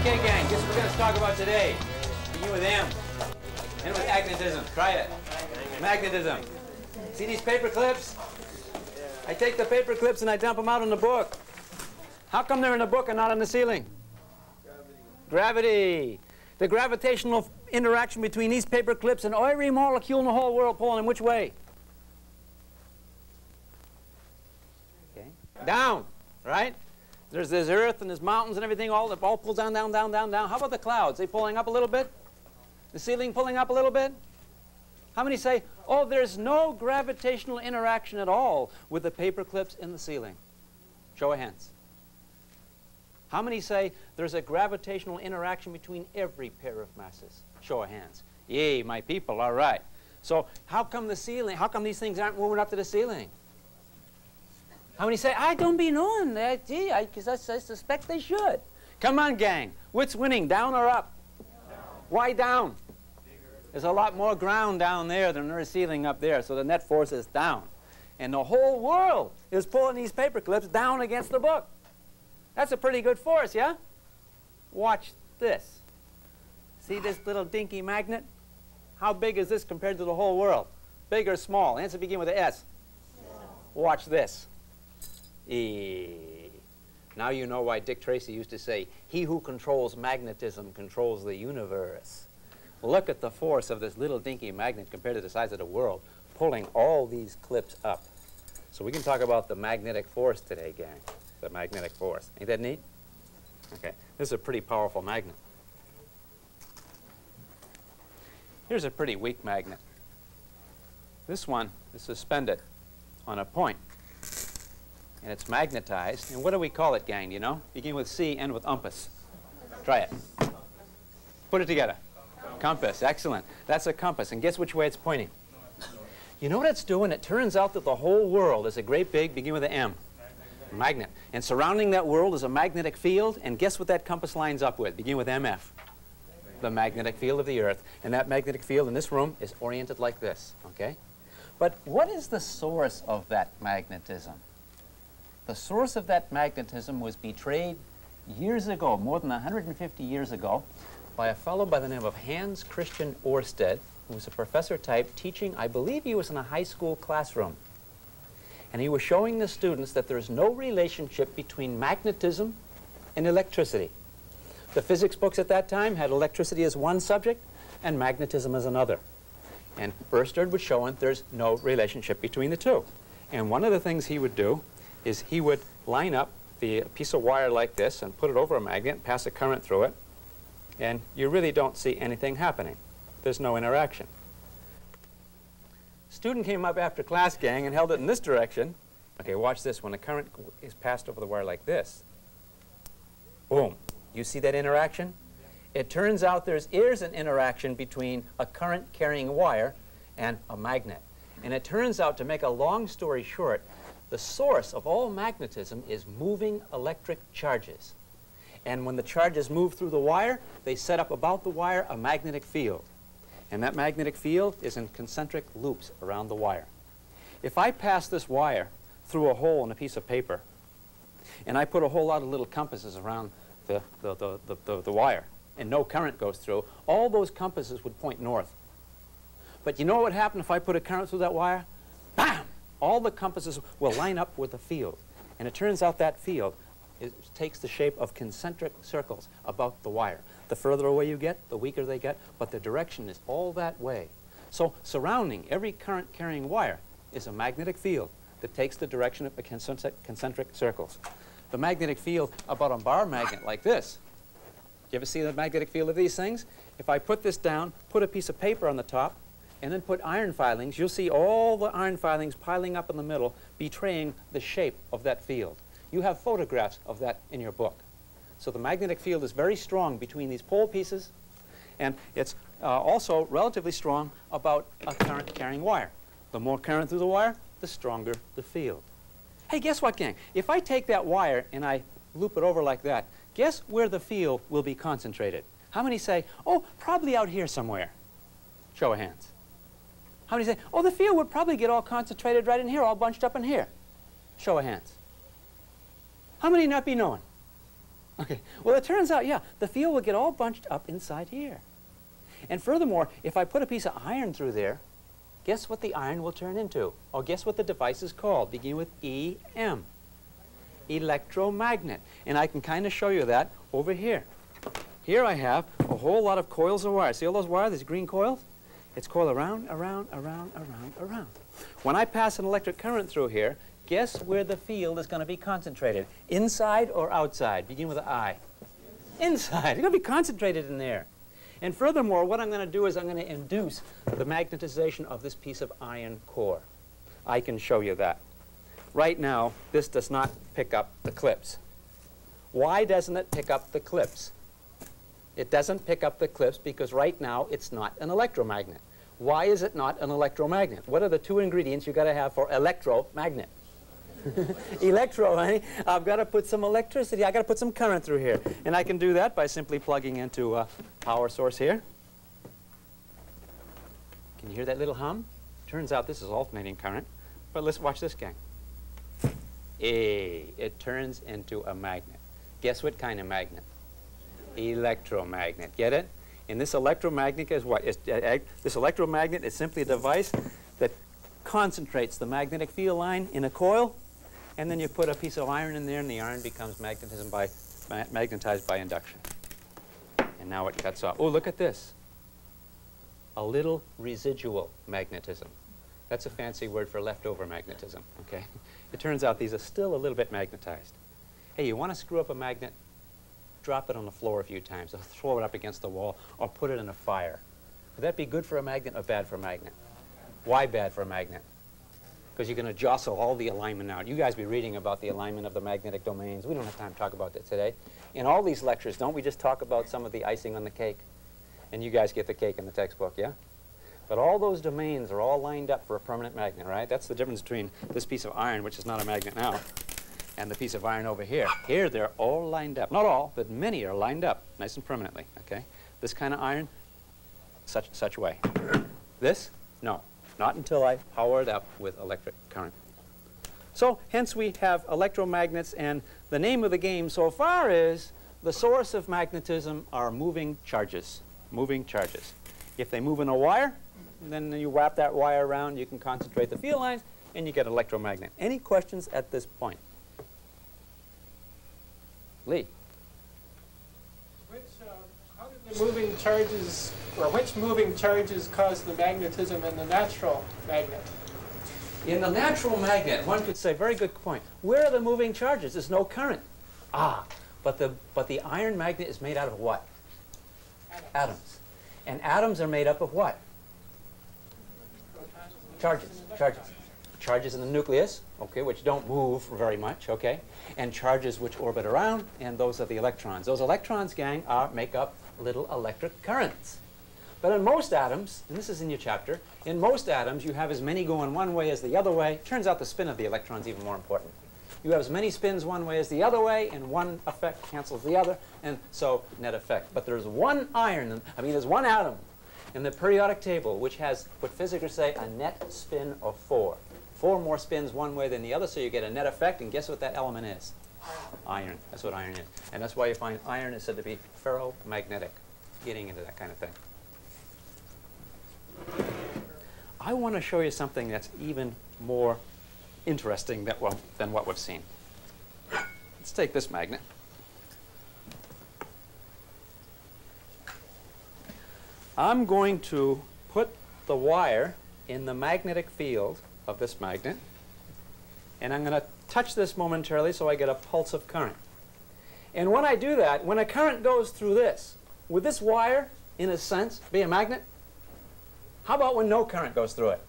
Okay, gang, guess what we're going to talk about today? Begin with M. And with magnetism. Try it. Magnetism. See these paper clips? I take the paper clips and I dump them out in the book. How come they're in the book and not on the ceiling? Gravity. The gravitational interaction between these paper clips and every molecule in the whole world pulling in which way? Okay. Down, right? There's this earth and there's mountains and everything, all pulls down, down, down, down, down. How about the clouds? They pulling up a little bit? The ceiling pulling up a little bit? How many say, oh, there's no gravitational interaction at all with the paper clips in the ceiling? Show of hands. How many say there's a gravitational interaction between every pair of masses? Show of hands. Yay, my people, all right. So how come the ceiling, how come these things aren't moving up to the ceiling? How many say, I don't be knowing that, gee, because I suspect they should. Come on, gang. What's winning, down or up? Down. Why down? There's a lot more ground down there than there's ceiling up there, so the net force is down. And the whole world is pulling these paper clips down against the book. That's a pretty good force, yeah? Watch this. See this little dinky magnet? How big is this compared to the whole world? Big or small? Answer begin with an S. Small. Watch this. Now you know why Dick Tracy used to say, he who controls magnetism controls the universe. Look at the force of this little dinky magnet compared to the size of the world, pulling all these clips up. So we can talk about the magnetic force today, gang. The magnetic force. Ain't that neat? Okay, this is a pretty powerful magnet. Here's a pretty weak magnet. This one is suspended on a point, and it's magnetized. And what do we call it, gang, do you know? Begin with C, end with umpus. Try it. Put it together. Compass, excellent. That's a compass, and guess which way it's pointing? You know what it's doing? It turns out that the whole world is a great big, begin with an M, magnet. And surrounding that world is a magnetic field, and guess what that compass lines up with? Begin with MF, the magnetic field of the Earth. And that magnetic field in this room is oriented like this, okay? But what is the source of that magnetism? The source of that magnetism was betrayed years ago, more than 150 years ago, by a fellow by the name of Hans Christian Ørsted, who was a professor type teaching, I believe he was in a high school classroom. And he was showing the students that there's no relationship between magnetism and electricity. The physics books at that time had electricity as one subject and magnetism as another. And Ørsted was showing there's no relationship between the two. And one of the things he would do is he would line up the piece of wire like this and put it over a magnet, pass a current through it, and you really don't see anything happening. There's no interaction. Student came up after class, gang, and held it in this direction. Okay, watch this. When the current is passed over the wire like this, boom. You see that interaction? It turns out there's an interaction between a current-carrying wire and a magnet. And it turns out, to make a long story short, the source of all magnetism is moving electric charges. And when the charges move through the wire, they set up about the wire a magnetic field. And that magnetic field is in concentric loops around the wire. If I pass this wire through a hole in a piece of paper, and I put a whole lot of little compasses around the wire, and no current goes through, all those compasses would point north. But you know what would happen if I put a current through that wire? Bam! All the compasses will line up with the field. And it turns out that field takes the shape of concentric circles about the wire. The further away you get, the weaker they get, but the direction is all that way. So surrounding every current-carrying wire is a magnetic field that takes the direction of the concentric circles. The magnetic field about a bar magnet like this. You ever see the magnetic field of these things? If I put this down, put a piece of paper on the top, and then put iron filings, you'll see all the iron filings piling up in the middle, betraying the shape of that field. You have photographs of that in your book. So the magnetic field is very strong between these pole pieces, and it's also relatively strong about a current-carrying wire. The more current through the wire, the stronger the field. Hey, guess what, gang? If I take that wire and I loop it over like that, guess where the field will be concentrated? How many say, oh, probably out here somewhere? Show of hands. How many say, oh, the field would probably get all concentrated right in here, all bunched up in here? Show of hands. How many not be knowing? Okay. Well, it turns out, yeah, the field will get all bunched up inside here. And furthermore, if I put a piece of iron through there, guess what the iron will turn into? Or guess what the device is called? Begin with EM. Electromagnet. And I can kind of show you that over here. Here I have a whole lot of coils of wire. See all those wires, these green coils? It's coiled around, around, around, around, around. When I pass an electric current through here, guess where the field is going to be concentrated? Inside or outside? Begin with an I. Inside. It's going to be concentrated in there. And furthermore, what I'm going to do is I'm going to induce the magnetization of this piece of iron core. I can show you that. Right now, this does not pick up the clips. Why doesn't it pick up the clips? It doesn't pick up the clips because right now it's not an electromagnet. Why is it not an electromagnet? What are the two ingredients you've got to have for electromagnet? Electro, honey. I've got to put some electricity. I've got to put some current through here. And I can do that by simply plugging into a power source here. Can you hear that little hum? Turns out this is alternating current. But let's watch this, gang. It turns into a magnet. Guess what kind of magnet? Electromagnet. Get it? And this electromagnet is what? This electromagnet is simply a device that concentrates the magnetic field line in a coil, and then you put a piece of iron in there, and the iron becomes magnetized by induction. And now it cuts off. Oh, look at this. A little residual magnetism. That's a fancy word for leftover magnetism, okay? It turns out these are still a little bit magnetized. Hey, you want to screw up a magnet? Drop it on the floor a few times, or throw it up against the wall, or put it in a fire. Would that be good for a magnet or bad for a magnet? Why bad for a magnet? Because you're going to jostle all the alignment out. You guys be reading about the alignment of the magnetic domains. We don't have time to talk about that today. In all these lectures, don't we just talk about some of the icing on the cake? And you guys get the cake in the textbook, yeah? But all those domains are all lined up for a permanent magnet, right? That's the difference between this piece of iron, which is not a magnet now, and the piece of iron over here. Here, they're all lined up. Not all, but many are lined up, nice and permanently, okay? This kind of iron, such way. This, no. Not until I power it up with electric current. So, hence we have electromagnets, and the name of the game so far is the source of magnetism are moving charges. Moving charges. If they move in a wire, then you wrap that wire around, you can concentrate the field lines, and you get an electromagnet. Any questions at this point? Lee? How did the moving charges, or which moving charges cause the magnetism in the natural magnet? In the natural magnet, one could say, very good point. Where are the moving charges? There's no current. Ah, but the iron magnet is made out of what? Atoms. And atoms are made up of what? Charges. Charges. Charges in the nucleus, okay, which don't move very much, okay, and charges which orbit around, and those are the electrons. Those electrons, gang, make up little electric currents. But in most atoms, and this is in your chapter, in most atoms you have as many going one way as the other way. Turns out the spin of the electron is even more important. You have as many spins one way as the other way, and one effect cancels the other, and so net effect. But there's one there's one atom in the periodic table which has what physicists say a net spin of 4. 4 more spins one way than the other, so you get a net effect, and guess what that element is? Iron. That's what iron is. And that's why you find iron is said to be ferromagnetic, getting into that kind of thing. I want to show you something that's even more interesting than what we've seen. Let's take this magnet. I'm going to put the wire in the magnetic field of this magnet, and I'm going to touch this momentarily so I get a pulse of current. And when I do that, when a current goes through this, would this wire, in a sense, be a magnet? How about when no current goes through it?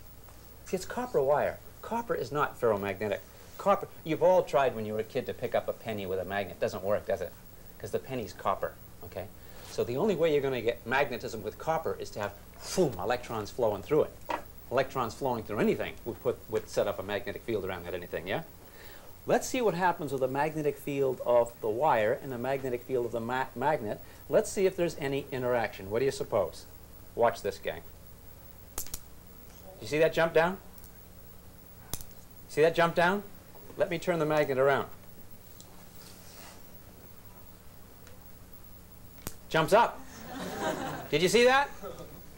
See, it's copper wire. Copper is not ferromagnetic. Copper, you've all tried when you were a kid to pick up a penny with a magnet. It doesn't work, does it? Because the penny's copper, okay? So the only way you're going to get magnetism with copper is to have, boom, electrons flowing through it. Electrons flowing through anything would set up a magnetic field around that anything, yeah? Let's see what happens with the magnetic field of the wire and the magnetic field of the magnet. Let's see if there's any interaction. What do you suppose? Watch this, gang. You see that jump down? See that jump down? Let me turn the magnet around. Jumps up. Did you see that?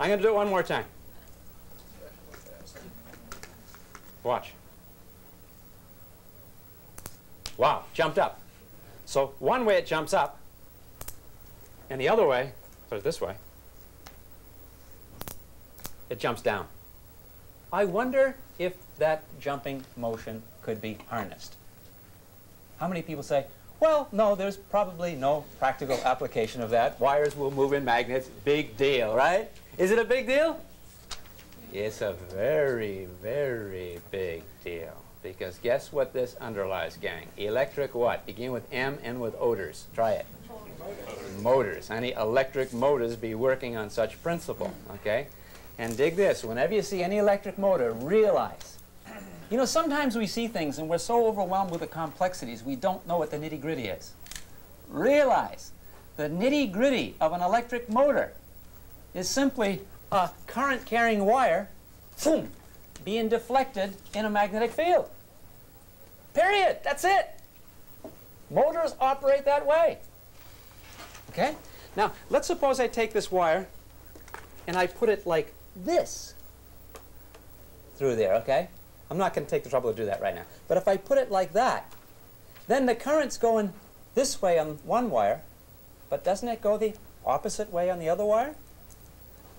I'm going to do it one more time. Watch. Wow, jumped up. So one way it jumps up, and the other way, so this way, it jumps down. I wonder if that jumping motion could be harnessed. How many people say, well, no, there's probably no practical application of that. Wires will move in magnets. Big deal, right? Is it a big deal? It's a very, very big deal. Because guess what this underlies, gang? Electric what? Begin with M, end with odors. Try it. Motors. Any electric motors be working on such principle, okay? And dig this. Whenever you see any electric motor, realize, you know, sometimes we see things and we're so overwhelmed with the complexities we don't know what the nitty-gritty is. Realize the nitty-gritty of an electric motor is simply a current-carrying wire, boom, being deflected in a magnetic field. Period. That's it. Motors operate that way. Okay? Now, let's suppose I take this wire and I put it like this through there, okay? I'm not going to take the trouble to do that right now. But if I put it like that, then the current's going this way on one wire, but doesn't it go the opposite way on the other wire?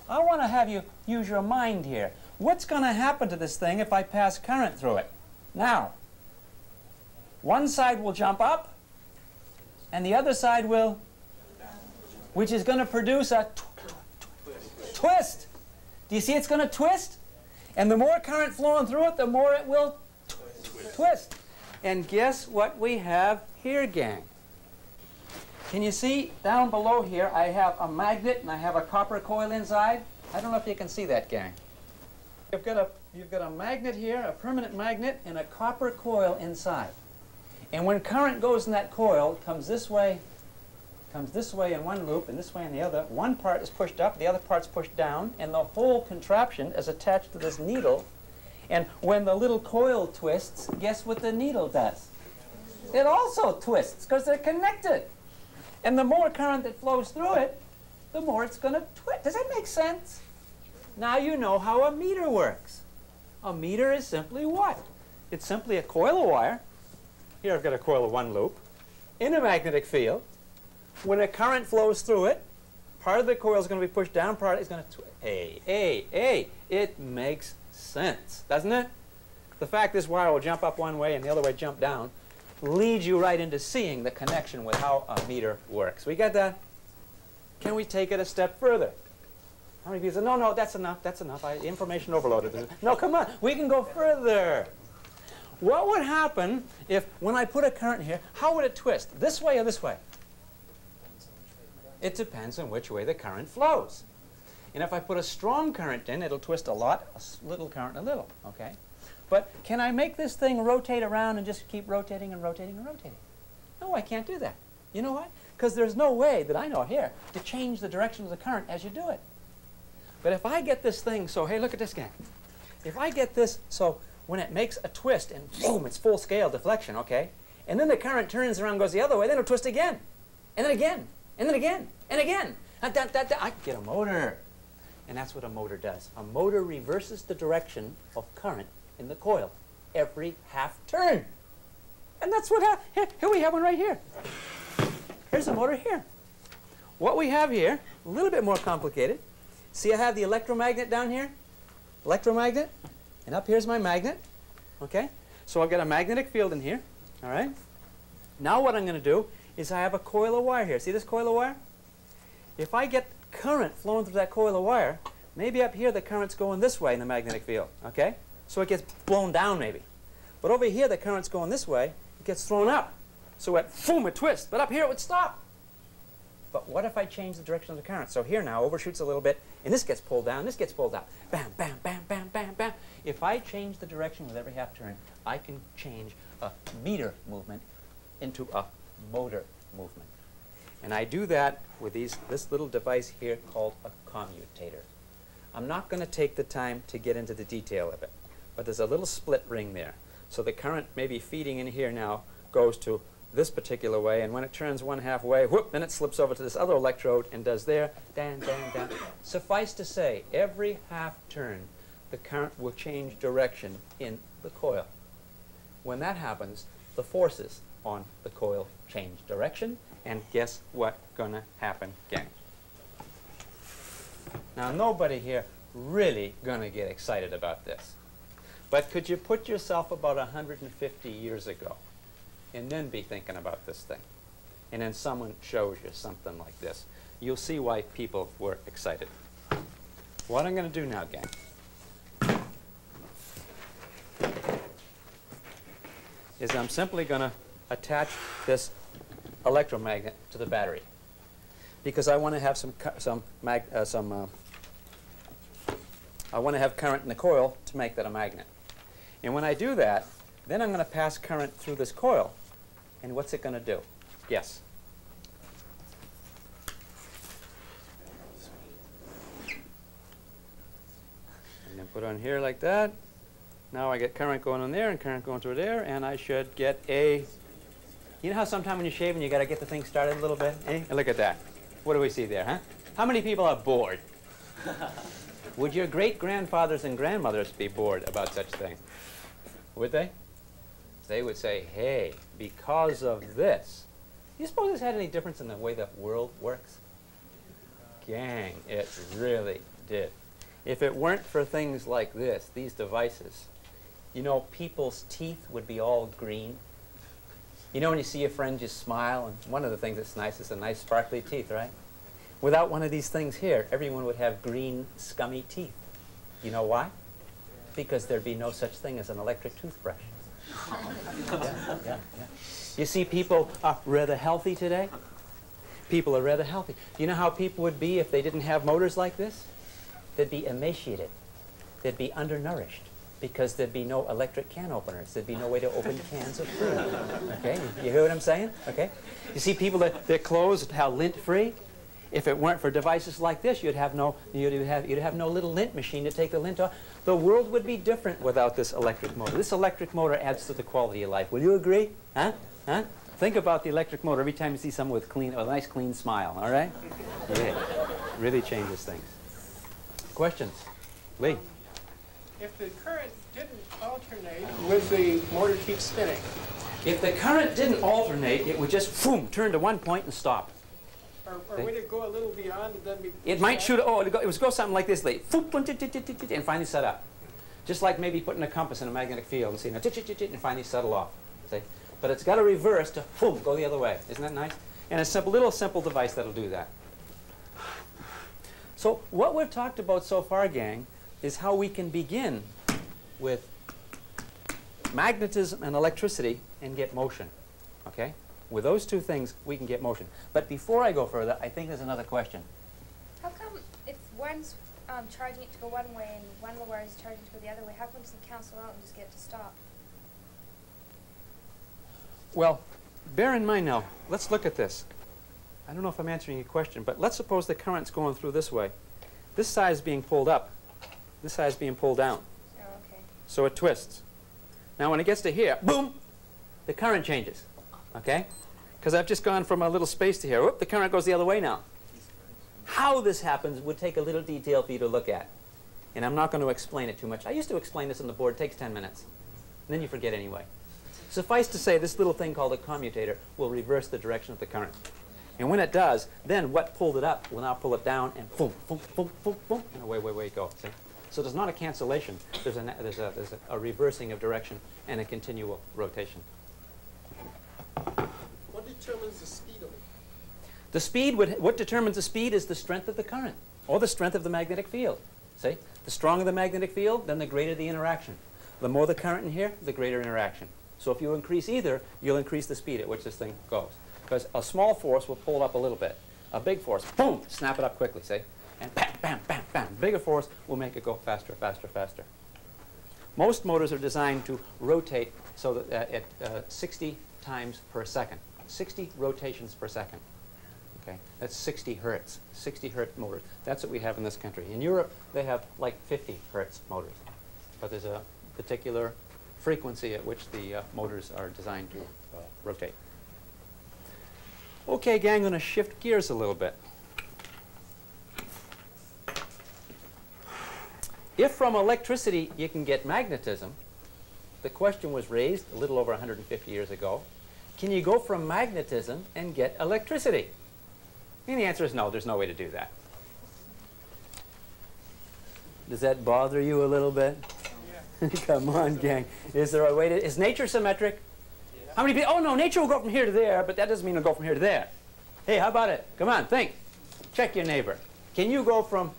I want to have you use your mind here. What's going to happen to this thing if I pass current through it? Now, one side will jump up, and the other side will, which is going to produce a twist. Do you see it's going to twist? And the more current flowing through it, the more it will twist. And guess what we have here, gang? Can you see down below here, I have a magnet and I have a copper coil inside? I don't know if you can see that, gang. You've got a magnet here, a permanent magnet, and a copper coil inside. And when current goes in that coil, it comes this way in one loop and this way in the other. One part is pushed up, the other part's pushed down, and the whole contraption is attached to this needle. And when the little coil twists, guess what the needle does? It also twists because they're connected. And the more current that flows through it, the more it's going to twist. Does that make sense? Now you know how a meter works. A meter is simply what? It's simply a coil of wire. Here I've got a coil of one loop in a magnetic field. When a current flows through it, part of the coil is going to be pushed down, part is going to twist. Hey, it makes sense, doesn't it? The fact this wire will jump up one way and the other way jump down leads you right into seeing the connection with how a meter works. We got that? Can we take it a step further? How many people say, no, that's enough, information overloaded. No, come on, we can go further. What would happen if, when I put a current here, how would it twist? This way or this way? It depends on which way the current flows. And if I put a strong current in, it'll twist a lot, a little current a little, okay? But can I make this thing rotate around and just keep rotating and rotating and rotating? No, I can't do that. You know why? Because there's no way that I know here to change the direction of the current as you do it. But if I get this thing, so hey, look at this gang. If I get this, so when it makes a twist and boom, it's full scale deflection, okay? And then the current turns around and goes the other way, then it'll twist again. And then again. And then again. And again. I get a motor. And that's what a motor does. A motor reverses the direction of current in the coil every half turn. And that's what happens. Here we have one right here. Here's a motor here. What we have here, a little bit more complicated. See, I have the electromagnet down here. Electromagnet. And up here's my magnet. Okay? So I've got a magnetic field in here. All right? Now what I'm going to do is I have a coil of wire here. See this coil of wire? If I get current flowing through that coil of wire, maybe up here the current's going this way in the magnetic field. Okay? So it gets blown down maybe. But over here the current's going this way. It gets thrown up. So it, boom, it twists. But up here it would stop. But what if I change the direction of the current? So here now overshoots a little bit, and this gets pulled down, this gets pulled out. Bam, bam, bam, bam, bam, bam. If I change the direction with every half turn, I can change a meter movement into a motor movement. And I do that with this little device here called a commutator. I'm not going to take the time to get into the detail of it, but there's a little split ring there. So the current maybe feeding in here now goes to this particular way, and when it turns one halfway, whoop, then it slips over to this other electrode and does there, dan, dan, dan. Suffice to say, every half turn, the current will change direction in the coil. When that happens, the forces on the coil change direction, and guess what's gonna happen, gang? Now, nobody here really gonna get excited about this, but could you put yourself about 150 years ago and then be thinking about this thing? And then someone shows you something like this. You'll see why people were excited. What I'm gonna do now, gang, is I'm simply gonna attach this electromagnet to the battery, because I want to have I want to have current in the coil to make that a magnet. And when I do that, then I'm going to pass current through this coil. And what's it going to do? Yes. And then put on here like that. Now I get current going on there and current going through there, and I should get a... You know how sometimes when you're shaving, you got to get the thing started a little bit? Eh? Look at that. What do we see there, huh? How many people are bored? Would your great-grandfathers and grandmothers be bored about such things? Would they? They would say, hey, because of this. Do you suppose this had any difference in the way the world works? Gang, it really did. If it weren't for things like this, these devices, you know, people's teeth would be all green. You know when you see a friend, you smile, and one of the things that's nice is the nice sparkly teeth, right? Without one of these things here, everyone would have green, scummy teeth. You know why? Because there'd be no such thing as an electric toothbrush. Yeah. You see people are rather healthy today? People are rather healthy. Do you know how people would be if they didn't have motors like this? They'd be emaciated. They'd be undernourished, because there'd be no electric can openers. There'd be no way to open cans of food. Okay, you hear what I'm saying? Okay, you see people that their clothes are lint-free. If it weren't for devices like this, you'd have no little lint machine to take the lint off. The world would be different without this electric motor. This electric motor adds to the quality of life. Will you agree? Huh? Huh? Think about the electric motor every time you see someone with a nice, clean smile. All right? Yeah, really changes things. Questions, Lee? If the current didn't alternate, would the motor keep spinning? If the current didn't alternate, it would just boom, turn to one point and stop. Or would it go a little beyond and then be... It might shoot, it would go something like this, like, and finally set up. Just like maybe putting a compass in a magnetic field and see, and finally settle off. See? But it's got to reverse to, boom, go the other way. Isn't that nice? And it's a little simple device that'll do that. So what we've talked about so far, gang, is how we can begin with magnetism and electricity and get motion. Okay? With those two things, we can get motion. But before I go further, I think there's another question. How come if one's charging it to go one way and one of the wires is charging to go the other way, how come it doesn't cancel out and just get it to stop? Well, bear in mind now, let's look at this. I don't know if I'm answering your question, but let's suppose the current's going through this way. This side is being pulled up. This side is being pulled down. Oh, okay. So it twists. Now when it gets to here, boom, the current changes. Okay? Because I've just gone from a little space to here. Whoop, the current goes the other way now. How this happens would take a little detail for you to look at. And I'm not going to explain it too much. I used to explain this on the board. It takes 10 minutes. And then you forget anyway. Suffice to say, this little thing called a commutator will reverse the direction of the current. And when it does, then what pulled it up will now pull it down, and boom, boom, boom, boom, boom, and away it goes. See? So there's not a cancellation. There's a reversing of direction and a continual rotation. What determines the speed of it? The speed, what determines the speed is the strength of the current, or the strength of the magnetic field. See? The stronger the magnetic field, then the greater the interaction. The more the current in here, the greater interaction. So if you increase either, you'll increase the speed at which this thing goes. Because a small force will pull it up a little bit. A big force, boom, snap it up quickly, see? And bam, bam, bam, bam. Bigger force will make it go faster, faster, faster. Most motors are designed to rotate so that at 60 times per second. 60 rotations per second. Okay, that's 60 hertz. 60 hertz motors. That's what we have in this country. In Europe, they have like 50 hertz motors. But there's a particular frequency at which the motors are designed to rotate. Okay, gang, I'm going to shift gears a little bit. If from electricity you can get magnetism, the question was raised a little over 150 years ago, can you go from magnetism and get electricity? And the answer is no, there's no way to do that. Does that bother you a little bit? Yeah. Come on, gang. Is there a way to, is nature symmetric? Yeah. How many people, oh no, nature will go from here to there, but that doesn't mean it'll go from here to there. Hey, how about it? Come on, think. Check your neighbor. Can you go from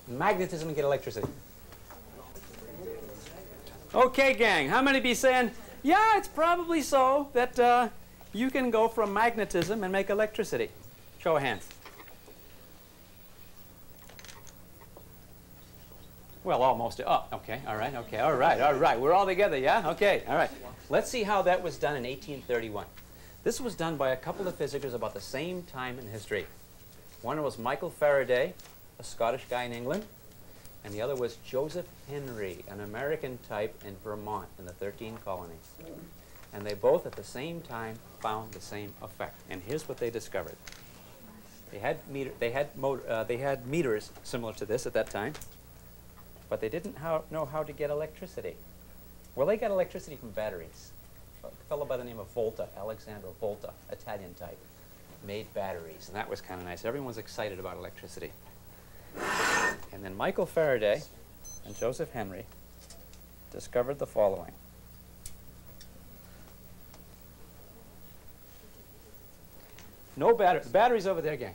magnetism and get electricity? Okay, gang, how many be saying, yeah, it's probably so that you can go from magnetism and make electricity? Show of hands. Well, almost. Oh, okay, all right, okay, all right, all right. We're all together, yeah? Okay, all right. Let's see how that was done in 1831. This was done by a couple of physicists about the same time in history. One was Michael Faraday, a Scottish guy in England, and the other was Joseph Henry, an American type in Vermont in the 13 colonies. And they both at the same time found the same effect. And here's what they discovered. They had meters similar to this at that time, but they didn't know how to get electricity. Well, they got electricity from batteries. A fellow by the name of Volta, Alexander Volta, Italian type, made batteries, and that was kind of nice. Everyone's excited about electricity. And then Michael Faraday and Joseph Henry discovered the following. No batteries. Batteries over there, gang.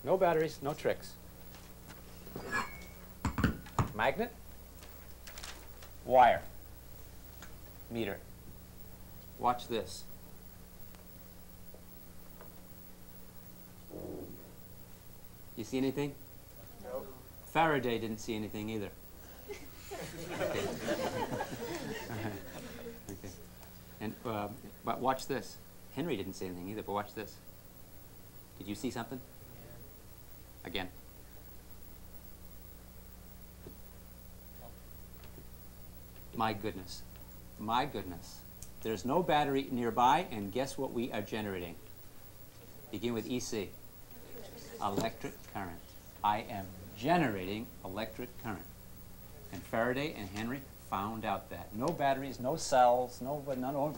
No batteries, no tricks. Magnet, wire, meter. Watch this. You see anything? No. Faraday didn't see anything either. Okay. Okay. And but watch this. Henry didn't see anything either, but watch this. Did you see something? Yeah. Again. My goodness. My goodness. There's no battery nearby, and guess what we are generating? Begin with EC. Electric current. I am generating electric current. And Faraday and Henry found out that. No batteries, no cells, no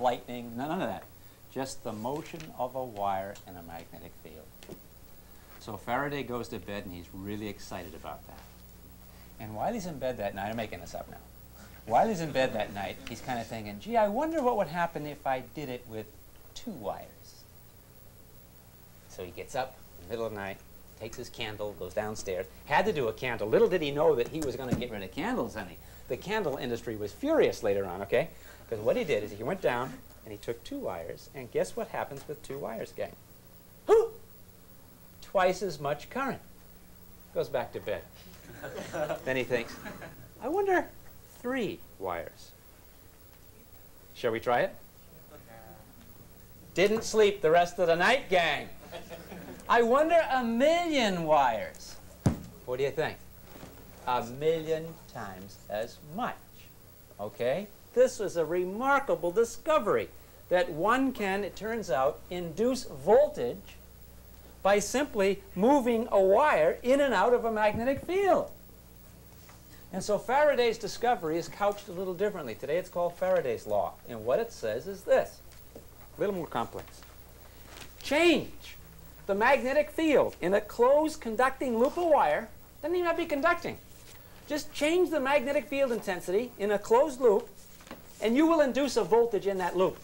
lightning, none of that. Just the motion of a wire in a magnetic field. So Faraday goes to bed, and he's really excited about that. And while he's in bed that night, I'm making this up now. While he's in bed that night, he's kind of thinking, gee, I wonder what would happen if I did it with 2 wires. So he gets up in the middle of the night, takes his candle, goes downstairs. Had to do a candle. Little did he know that he was going to get rid of candles, honey. The candle industry was furious later on, okay? Because what he did is he went down and he took 2 wires, and guess what happens with 2 wires, gang? Twice as much current. Goes back to bed. Then he thinks, I wonder 3 wires. Shall we try it? Didn't sleep the rest of the night, gang. I wonder 1,000,000 wires. What do you think? 1,000,000 times as much. Okay? This was a remarkable discovery that one can, it turns out, induce voltage by simply moving a wire in and out of a magnetic field. And so Faraday's discovery is couched a little differently. Today it's called Faraday's law. And what it says is this, a little more complex. Change the magnetic field in a closed conducting loop of wire. Doesn't even have to be conducting. Just change the magnetic field intensity in a closed loop, and you will induce a voltage in that loop.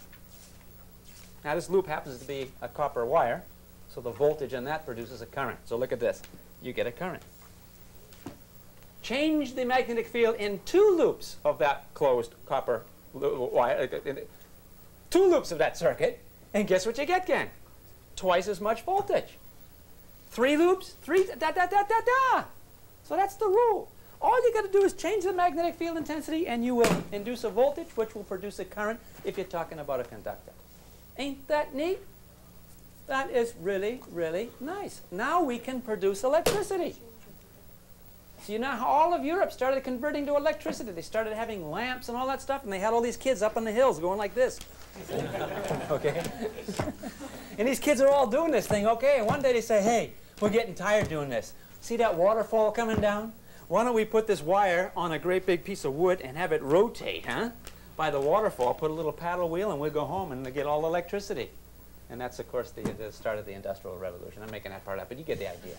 Now this loop happens to be a copper wire, so the voltage in that produces a current. So look at this. You get a current. Change the magnetic field in 2 loops of that closed copper wire, 2 loops of that circuit, and guess what you get, gang? Twice as much voltage. 3 loops, 3, da-da-da-da-da. So that's the rule. All you got to do is change the magnetic field intensity, and you will induce a voltage, which will produce a current if you're talking about a conductor. Ain't that neat? That is really, really nice. Now we can produce electricity. So you know how all of Europe started converting to electricity. They started having lamps and all that stuff, and they had all these kids up on the hills going like this. Okay? And these kids are all doing this thing, okay? And one day they say, hey, we're getting tired doing this. See that waterfall coming down? Why don't we put this wire on a great big piece of wood and have it rotate, huh? By the waterfall, put a little paddle wheel, and we'll go home and get all the electricity. And that's, of course, the start of the Industrial Revolution. I'm making that part up, but you get the idea.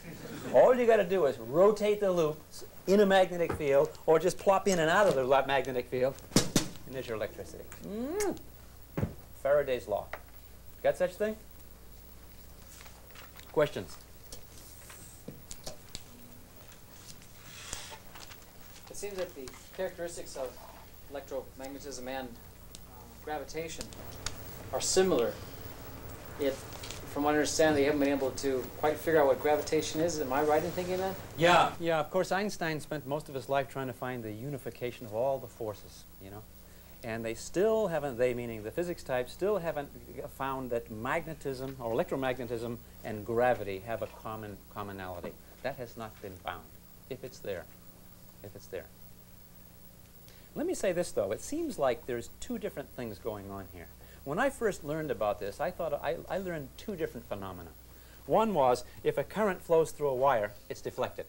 All you got to do is rotate the loop in a magnetic field, or just plop in and out of the magnetic field, and there's your electricity. Faraday's law. Got such thing? Questions? It seems that the characteristics of electromagnetism and gravitation are similar. From what I understand, they haven't been able to quite figure out what gravitation is. Am I right in thinking that? Yeah. Yeah, of course, Einstein spent most of his life trying to find the unification of all the forces, you know. And they still haven't, they meaning the physics type, still haven't found that magnetism or electromagnetism and gravity have a commonality. That has not been found, if it's there. If it's there. Let me say this, though. It seems like there's two different things going on here. When I first learned about this, I thought I learned two different phenomena. One was, if a current flows through a wire, it's deflected.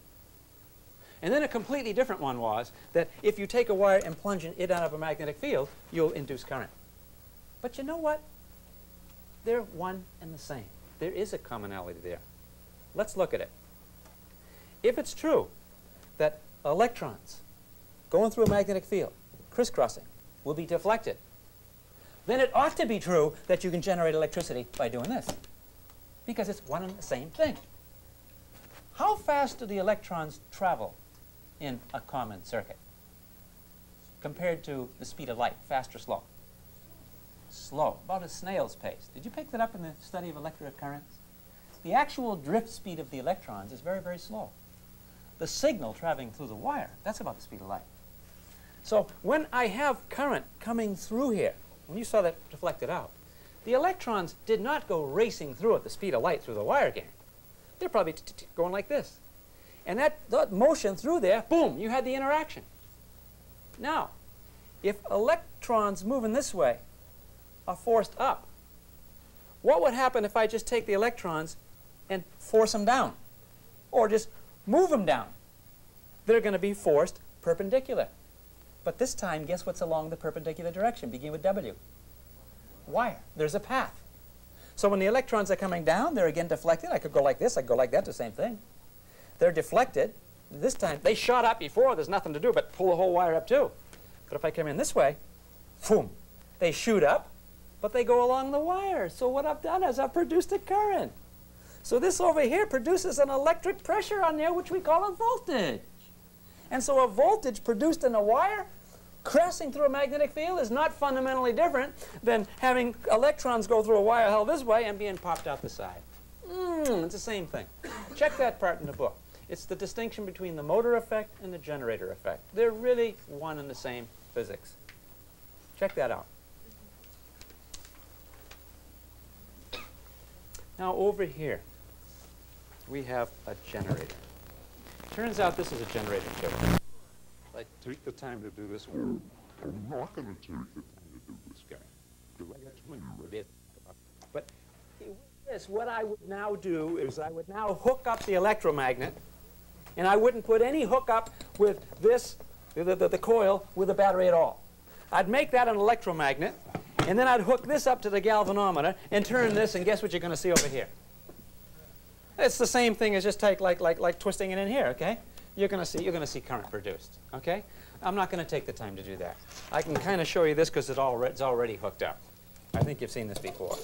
And then a completely different one was that if you take a wire and plunge it out of a magnetic field, you'll induce current. But you know what? They're one and the same. There is a commonality there. Let's look at it. If it's true that electrons going through a magnetic field, crisscrossing, will be deflected, then it ought to be true that you can generate electricity by doing this, because it's one and the same thing. How fast do the electrons travel in a common circuit compared to the speed of light? Fast or slow? Slow, about a snail's pace. Did you pick that up in the study of electric currents? The actual drift speed of the electrons is very, very slow. The signal traveling through the wire, that's about the speed of light. So when I have current coming through here, when you saw that deflected out, the electrons did not go racing through at the speed of light through the wire gang. They're probably going like this. And that motion through there, boom, you had the interaction. Now, if electrons moving this way are forced up, what would happen if I just take the electrons and force them down? Or just move them down? They're going to be forced perpendicular. But this time, guess what's along the perpendicular direction? Begin with W. Wire. There's a path. So when the electrons are coming down, they're again deflected. I could go like this. I could go like that, the same thing. They're deflected. This time, they shot up before. There's nothing to do but pull the whole wire up too. But if I come in this way, boom, they shoot up, but they go along the wire. So what I've done is I've produced a current. So this over here produces an electric pressure on there, which we call a voltage. And so a voltage produced in a wire crossing through a magnetic field is not fundamentally different than having electrons go through a wire held this way and being popped out the side. It's the same thing. Check that part in the book. It's the distinction between the motor effect and the generator effect. They're really one and the same physics. Check that out. Now over here, we have a generator. Turns out this is a generator too. I took the time to do this one. I'm not going to take the time to do this guy, because I got too many ideas. But this, what I would now do is I would now hook up the electromagnet, and I wouldn't put any hookup with this, the coil, with the battery at all. I'd make that an electromagnet, and then I'd hook this up to the galvanometer and turn this, and guess what you're going to see over here? It's the same thing as just like twisting it in here, okay? You're going to see current produced, okay? I'm not going to take the time to do that. I can kind of show you this because it's already hooked up. I think you've seen this before.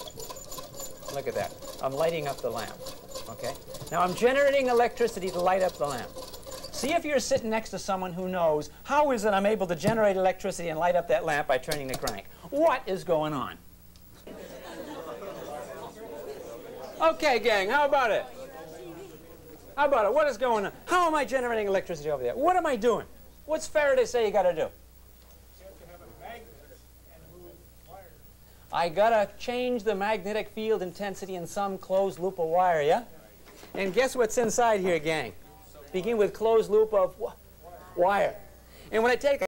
Look at that. I'm lighting up the lamp, okay? Now I'm generating electricity to light up the lamp. See if you're sitting next to someone who knows how is it I'm able to generate electricity and light up that lamp by turning the crank. What is going on? Okay, gang, how about it? How about it? What is going on? How am I generating electricity over there? What am I doing? What's Faraday say you got to do? You have to have a magnet and move wires. I got to change the magnetic field intensity in some closed loop of wire, yeah? And guess what's inside here, gang? Begin with closed loop of wire. And when I take